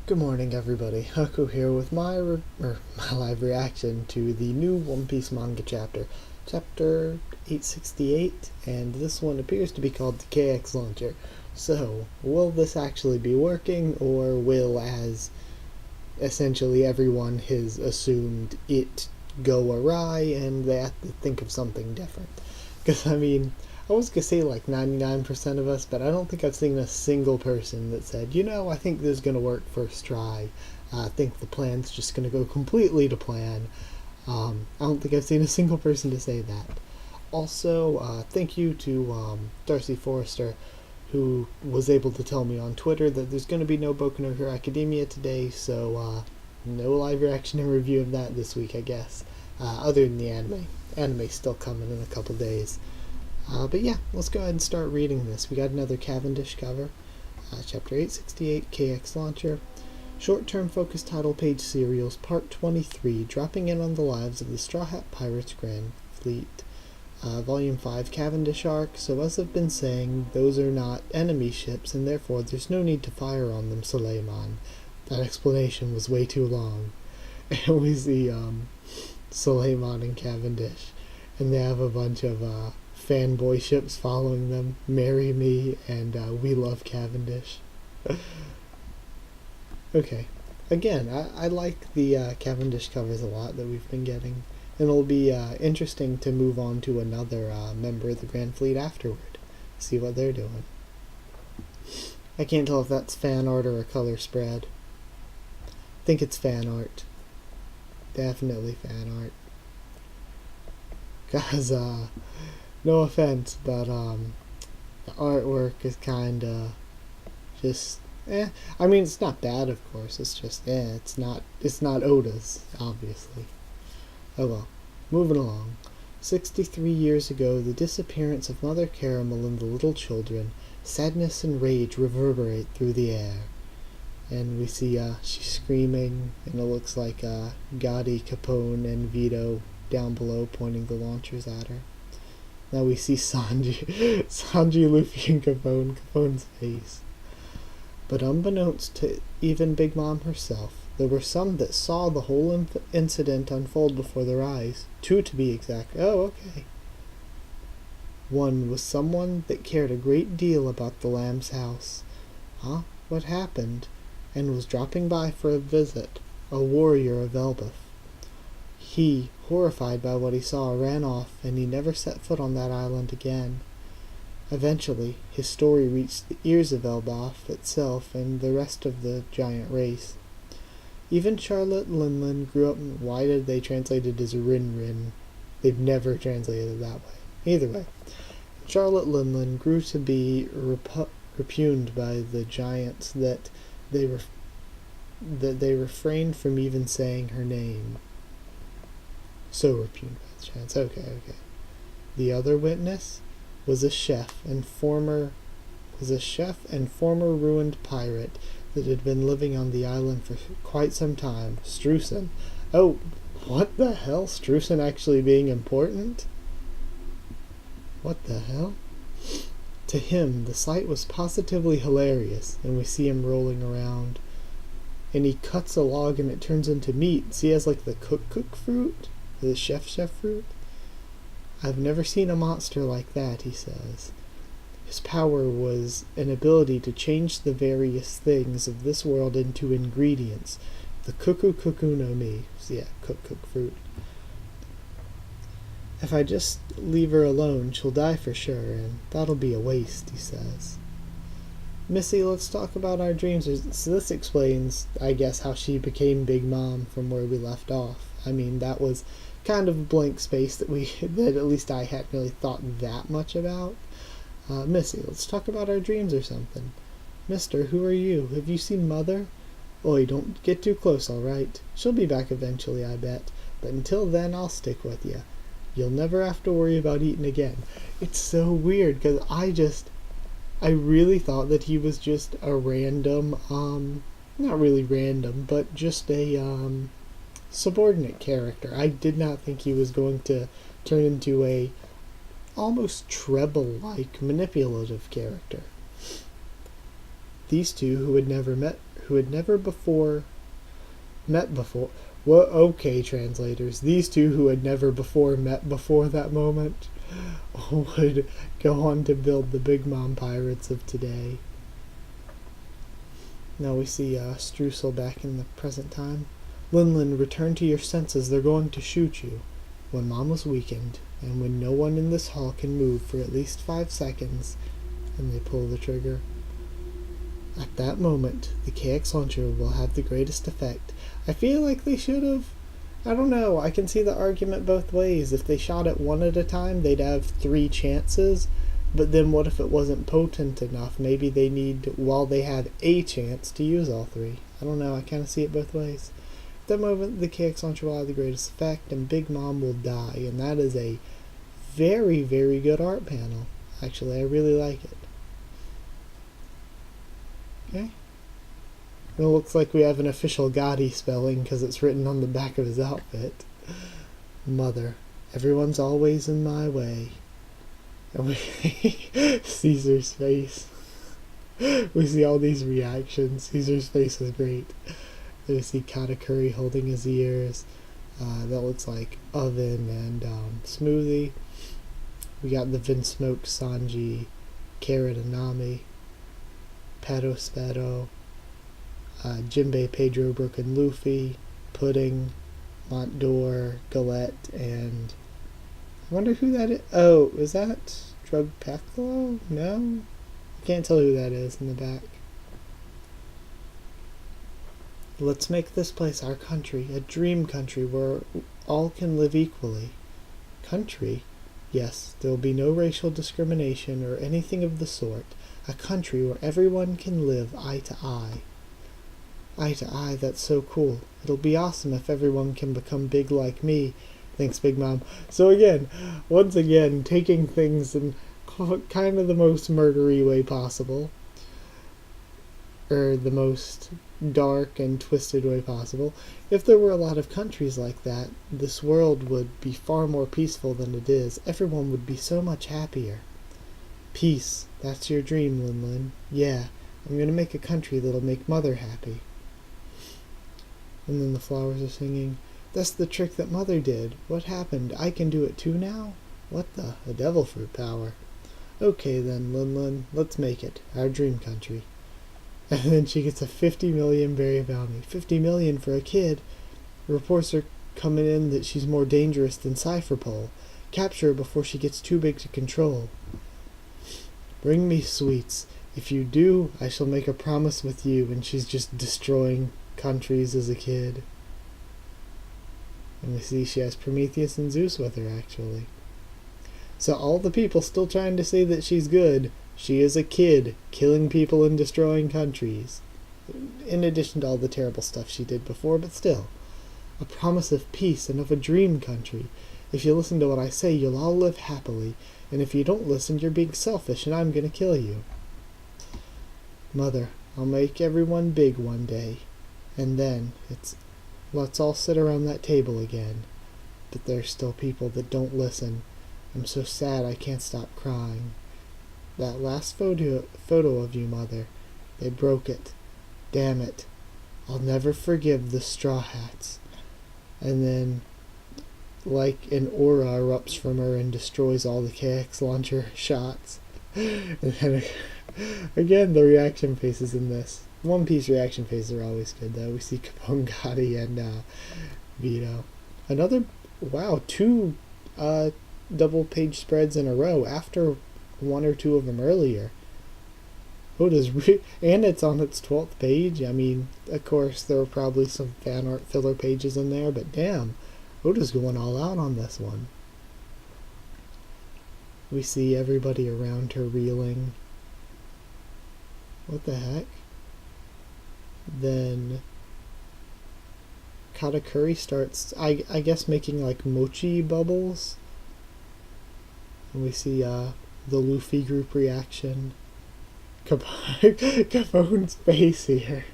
Good morning, everybody. Haku here with my live reaction to the new One Piece manga chapter 868, and this one appears to be called the KX Launcher. So, will this actually be working, or will, as essentially everyone has assumed, it go awry and they have to think of something different? Because, I was going to say like 99% of us, but I don't think I've seen a single person that said, I think this is going to work first try. I think the plan's just going to go completely to plan. I don't think I've seen a single person to say that. Also, thank you to Darcy Forrester, who was able to tell me on Twitter that there's going to be no Boku no Hero Academia today, so no live reaction and review of that this week, I guess. Other than the anime. Anime's still coming in a couple days. But yeah, let's go ahead and start reading this. We got another Cavendish cover, Chapter 868, KX Launcher, Short-Term Focus Title Page Serials, Part 23, Dropping In on the Lives of the Straw Hat Pirates Grand Fleet, Volume 5, Cavendish Arc. So as I've been saying, those are not enemy ships, and therefore there's no need to fire on them, Suleiman. That explanation was way too long. And we see Suleiman and Cavendish, and they have a bunch of fanboy ships following them, Marry Me and We Love Cavendish. Okay, again, I like the Cavendish covers a lot that we've been getting, and it'll be interesting to move on to another member of the Grand Fleet afterward, see what they're doing. I can't tell if that's fan art or a color spread. I think it's fan art. Definitely fan art. Because, no offense, but the artwork is kinda just it's not bad, of course. It's just it's not Oda's, obviously. Oh well. Moving along. 63 years ago, the disappearance of Mother Caramel and the little children, sadness and rage reverberate through the air. And we see she's screaming, and it looks like Gotti, Capone, and Vito down below pointing the launchers at her. Now we see Sanji, Luffy, and Capone's face. But unbeknownst to even Big Mom herself, there were some that saw the whole incident unfold before their eyes. 2 to be exact. Oh, okay. One was someone that cared a great deal about the Lamb's house. Huh? What happened? And was dropping by for a visit. A warrior of Elbaf. He, horrified by what he saw, ran off, and he never set foot on that island again. Eventually, his story reached the ears of Elbaf itself and the rest of the giant race. Even Charlotte Linlin grew up. Why did they translate it as Rin Rin? They've never translated it that way. Either way, Charlotte Linlin grew to be repugned by the giants that they refrained from even saying her name. So repugned by the giants. Okay. The other witness was a chef and former ruined pirate that had been living on the island for quite some time. Streusen. Oh, what the hell? Streusen actually being important? What the hell? To him, the sight was positively hilarious, and we see him rolling around. And he cuts a log and it turns into meat. See, he has like the cook fruit? The chef fruit? I've never seen a monster like that, he says. His power was an ability to change the various things of this world into ingredients. The cuckoo no mi. So yeah, cook fruit. If I just leave her alone, she'll die for sure, and that'll be a waste, he says. Missy, let's talk about our dreams. So this explains, I guess, how she became Big Mom from where we left off. That was kind of a blank space that at least I hadn't really thought that much about. Missy, let's talk about our dreams or something. Mister, who are you? Have you seen Mother? Oi, don't get too close, alright? She'll be back eventually, I bet. But until then, I'll stick with you. You'll never have to worry about eating again. It's so weird, because I really thought that he was just a random, not really random, but just a, subordinate character. I did not think he was going to turn into a almost treble-like manipulative character. These two, who had never met who had never before met before. Well, okay, translators. These two who had never before met before that moment would go on to build the Big Mom pirates of today. Now we see Streusel back in the present time. Linlin, return to your senses. They're going to shoot you. When Mom was weakened, and when no one in this hall can move for at least 5 seconds, and they pull the trigger. At that moment, the KX launcher will have the greatest effect. I feel like they should have. I don't know. I can see the argument both ways. If they shot it one at a time, they'd have 3 chances. But then what if it wasn't potent enough? Maybe they need, while they have a chance, to use all 3. I don't know. I kind of see it both ways. At that moment, the KX launcher will have the greatest effect, and Big Mom will die. And that is a very, very good art panel. Actually, I really like it. Okay. It looks like we have an official Gotti spelling because it's written on the back of his outfit. Mother, everyone's always in my way. And we Caesar's face. We see all these reactions. Caesar's face is great. Then we see Katakuri holding his ears. That looks like oven and smoothie. We got the Vinsmoke Sanji, Carrot Anami, Pato Spado, Jinbei Pedro Broken Luffy, Pudding, Montdor, Galette, and I wonder who that is. Oh, is that Drug Piccolo? No? I can't tell who that is in the back. Let's make this place our country, a dream country where all can live equally. Country? Yes, there will be no racial discrimination or anything of the sort. A country where everyone can live eye to eye. Eye to eye, that's so cool. It'll be awesome if everyone can become big like me. Thanks, Big Mom. So again, once again, taking things in kind of the most murdery way possible. Or the most dark and twisted way possible. If there were a lot of countries like that, this world would be far more peaceful than it is. Everyone would be so much happier. Peace, that's your dream, Linlin. Yeah, I'm gonna make a country that'll make Mother happy. And then the flowers are singing, that's the trick that Mother did. What happened? I can do it too now? What the? A devil fruit power. Okay then, Linlin, let's make it. Our dream country. And then she gets a 50 million berry bounty. 50 million for a kid. Reports are coming in that she's more dangerous than Cypherpole. Capture her before she gets too big to control. Bring me sweets. If you do, I shall make a promise with you. And she's just destroying countries as a kid. And we see she has Prometheus and Zeus with her, actually. So all the people still trying to say that she's good, she is a kid, killing people and destroying countries. In addition to all the terrible stuff she did before, but still. A promise of peace and of a dream country. If you listen to what I say, you'll all live happily. And if you don't listen, you're being selfish and I'm gonna kill you. Mother, I'll make everyone big one day. And then, let's all sit around that table again. But there's still people that don't listen. I'm so sad I can't stop crying. That last photo of you, Mother. They broke it. Damn it. I'll never forgive the Straw Hats. And then, like an aura erupts from her and destroys all the KX launcher shots. And then, again, the reaction faces in this. One Piece reaction faces are always good, though. We see Capone Gotti and Vito. Another, wow, 2 double page spreads in a row after 1 or 2 of them earlier. And it's on its 12th page. I mean, of course, there were probably some fan art filler pages in there, but damn, Oda's going all out on this one. We see everybody around her reeling. What the heck? Then Katakuri starts, I guess, making like mochi bubbles. And we see the Luffy group reaction. Capone's face here.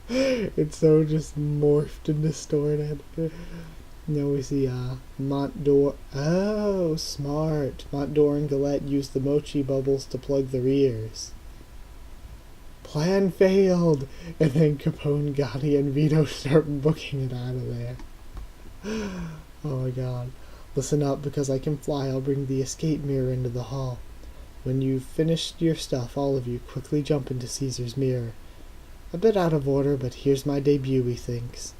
It's so just morphed and distorted. Now we see Montdor. Oh, smart. Montdor and Galette use the mochi bubbles to plug their ears. plan failed, and then Capone, Gotti, and Vito start booking it out of there. Oh my god. Listen up, because I can fly. I'll bring the escape mirror into the hall. When you've finished your stuff, all of you, quickly jump into Caesar's mirror. A bit out of order, but here's my debut, he thinks.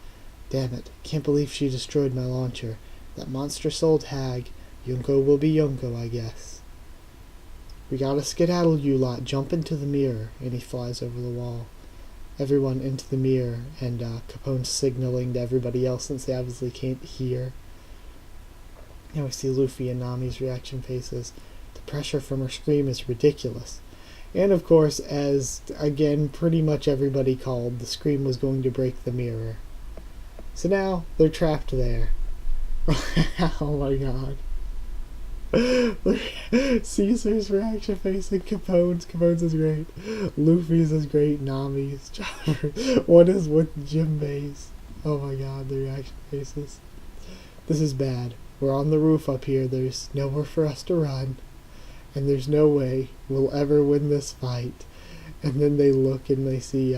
Damn it, can't believe she destroyed my launcher. That monstrous old hag. Yunko will be Yunko, I guess. We gotta skedaddle, you lot. Jump into the mirror. And he flies over the wall. Everyone into the mirror, and Capone's signaling to everybody else since they obviously can't hear. Now we see Luffy and Nami's reaction faces. The pressure from her scream is ridiculous. And of course, as again pretty much everybody called, the scream was going to break the mirror. So now they're trapped there. Oh my god. Caesar's reaction face and Capone's is great. Luffy's is great. Nami's. What is with Jinbei's? Oh my god, the reaction faces. This is bad. We're on the roof up here. There's nowhere for us to run. And there's no way we'll ever win this fight. And then they look and they see,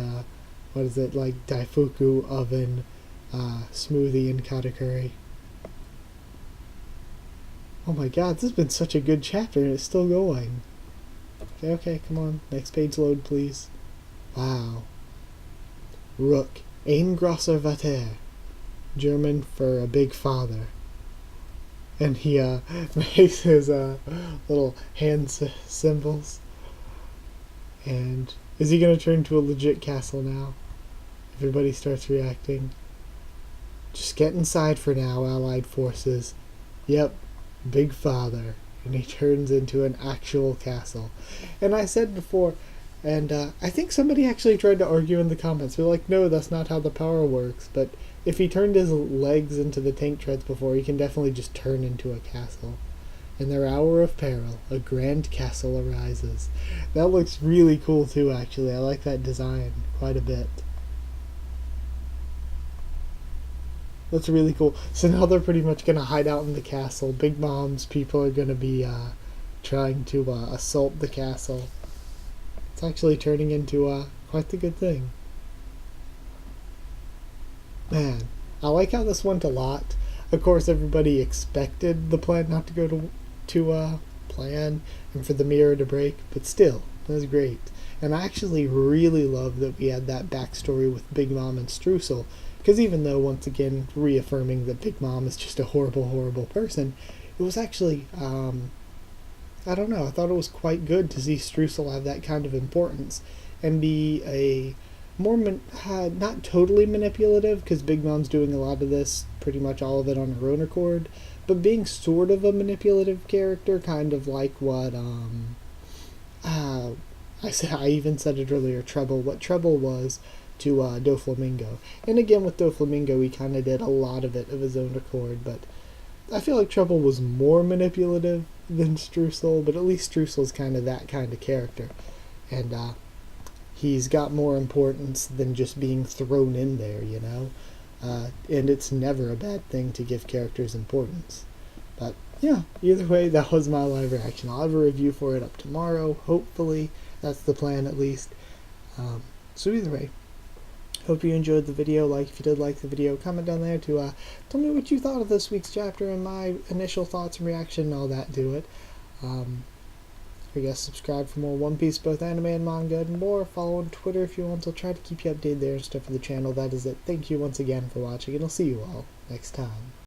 what is it, like Daifuku, oven, smoothie, and katakuri. Oh my god, this has been such a good chapter and it's still going. Okay, come on. Next page load, please. Wow. Rook. Ein grosser Vater. German for a big father. And he makes his little hand symbols. And is he going to turn to a legit castle now? Everybody starts reacting. Just get inside for now, Allied forces. Yep. Big father. And he turns into an actual castle. And I said before, and I think somebody actually tried to argue in the comments. They're like, no, that's not how the power works. But if he turned his legs into the tank treads before, he can definitely just turn into a castle. In their hour of peril, a grand castle arises. That looks really cool too, actually. I like that design quite a bit. That's really cool. So now they're pretty much going to hide out in the castle. Big Mom's people are going to be trying to assault the castle. It's actually turning into quite the good thing. Man, I like how this went a lot. Of course, everybody expected the plan not to go to plan and for the mirror to break, but still, it was great. And I actually really love that we had that backstory with Big Mom and Streusel. Because even though, once again, reaffirming that Big Mom is just a horrible, horrible person, it was actually, I don't know, I thought it was quite good to see Streusel have that kind of importance and be a more, not totally manipulative, because Big Mom's doing a lot of this, pretty much all of it on her own accord, but being sort of a manipulative character, kind of like what, I even said it earlier, what Treble was to Doflamingo. And again, with Doflamingo, he kind of did a lot of it of his own accord, but I feel like Treble was more manipulative than Streusel, but at least Streusel's kind of that kind of character. And he's got more importance than just being thrown in there, you know? And it's never a bad thing to give characters importance. But yeah, either way, that was my live reaction. I'll have a review for it up tomorrow, hopefully. That's the plan, at least. So either way, hope you enjoyed the video. If you did like the video, comment down there to tell me what you thought of this week's chapter and my initial thoughts and reaction and all that to it. I guess subscribe for more One Piece, both anime and manga, and more. Follow on Twitter if you want. I'll try to keep you updated there and stuff for the channel. That is it. Thank you once again for watching, and I'll see you all next time.